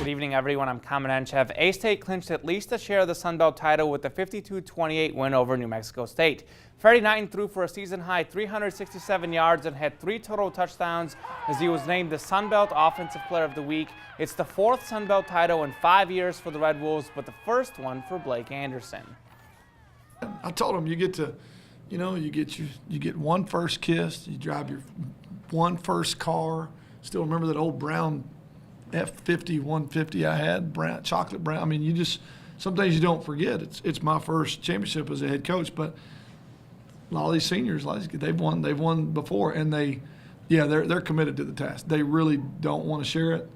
Good evening, everyone. I'm Kamen Enchev. A-State clinched at least a share of the Sun Belt title with the 52-28 win over New Mexico State. Freddie Knighton threw for a season-high 367 yards and had 3 total touchdowns as he was named the Sun Belt Offensive Player of the Week. It's the 4th Sun Belt title in 5 years for the Red Wolves, but the first one for Blake Anderson. I told him you get to, you get one first kiss, you drive your one first car. Still remember that old brown F50 150 I had, brown, chocolate brown. I mean, some things you don't forget. It's my first championship as a head coach, but a lot of these seniors, they've won before, and they're committed to the task. They really don't want to share it.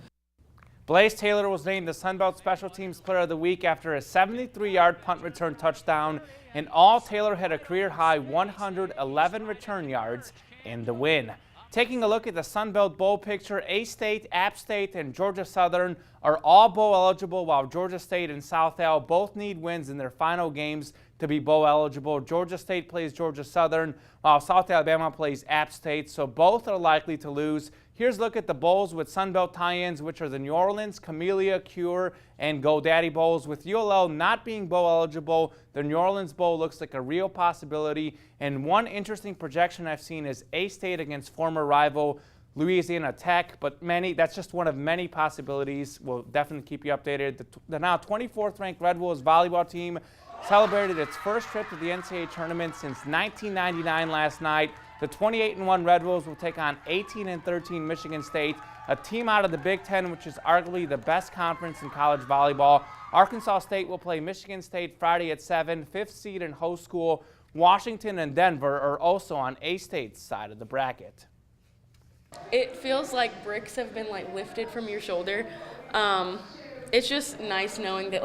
Blaze Taylor was named the Sun Belt Special Teams Player of the Week after a 73-yard punt return touchdown. In all, Taylor had a career-high 111 return yards in the win. Taking a look at the Sun Belt Bowl picture, A-State, App State, and Georgia Southern are all bowl eligible, while Georgia State and South Al both need wins in their final games to be bowl eligible. Georgia State plays Georgia Southern, while South Alabama plays App State, so both are likely to lose. Here's a look at the bowls with Sun Belt tie-ins, which are the New Orleans, Camellia, Cure, and GoDaddy Bowls. With ULL not being bowl eligible, the New Orleans Bowl looks like a real possibility. And one interesting projection I've seen is A-State against former rival Louisiana Tech, but that's just one of many possibilities. We'll definitely keep you updated. The now 24th ranked Red Wolves volleyball team celebrated its first trip to the NCAA tournament since 1999 last night. The 28-1 Red Wolves will take on 18-13 Michigan State, a team out of the Big Ten, which is arguably the best conference in college volleyball. Arkansas State will play Michigan State Friday at 7. 5th seed and host school Washington and Denver are also on A-State's side of the bracket. It feels like bricks have been lifted from your shoulder. It's just nice knowing that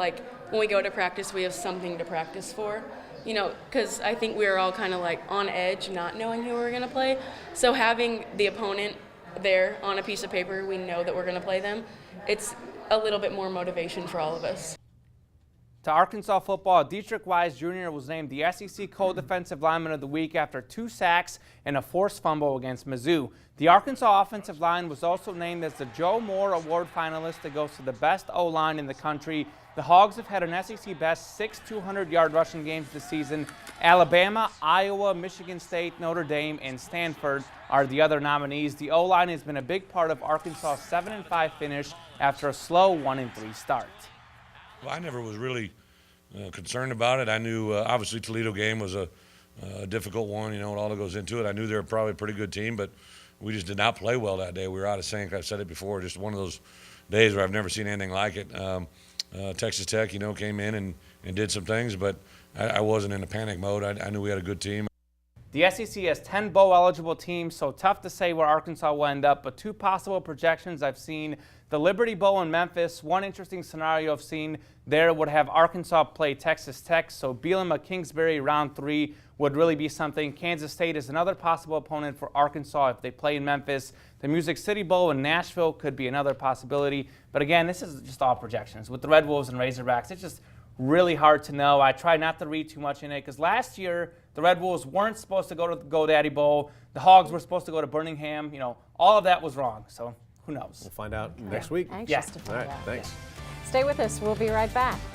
when we go to practice, we have something to practice for. Because I think we were all kind of on edge, not knowing who we were going to play. So having the opponent there on a piece of paper, we know that we're going to play them. It's a little bit more motivation for all of us. To Arkansas football, Dietrich Wise Jr. was named the SEC Co-Defensive Lineman of the Week after 2 sacks and a forced fumble against Mizzou. The Arkansas offensive line was also named as the Joe Moore Award finalist that goes to the best O-line in the country. The Hogs have had an SEC best 6 200-yard rushing games this season. Alabama, Iowa, Michigan State, Notre Dame, and Stanford are the other nominees. The O-line has been a big part of Arkansas' 7-5 finish after a slow 1-3 start. Well, I never was really concerned about it. I knew obviously Toledo game was a difficult one, with all that goes into it. I knew they were probably a pretty good team, but we just did not play well that day. We were out of sync. I've said it before, just one of those days where I've never seen anything like it. Texas Tech, came in and did some things, but I wasn't in a panic mode. I knew we had a good team. The SEC has 10 bowl-eligible teams, so tough to say where Arkansas will end up, but 2 possible projections I've seen. The Liberty Bowl in Memphis, one interesting scenario I've seen there would have Arkansas play Texas Tech, so Bielema Kingsbury round 3 would really be something. Kansas State is another possible opponent for Arkansas if they play in Memphis. The Music City Bowl in Nashville could be another possibility, but again, this is just all projections. With the Red Wolves and Razorbacks, it's just really hard to know. I try not to read too much in it because last year the Red Wolves weren't supposed to go to the GoDaddy Bowl. The Hogs were supposed to go to Birmingham. All of that was wrong, so who knows? We'll find out next week. Yes. All right, thanks. Stay with us. We'll be right back.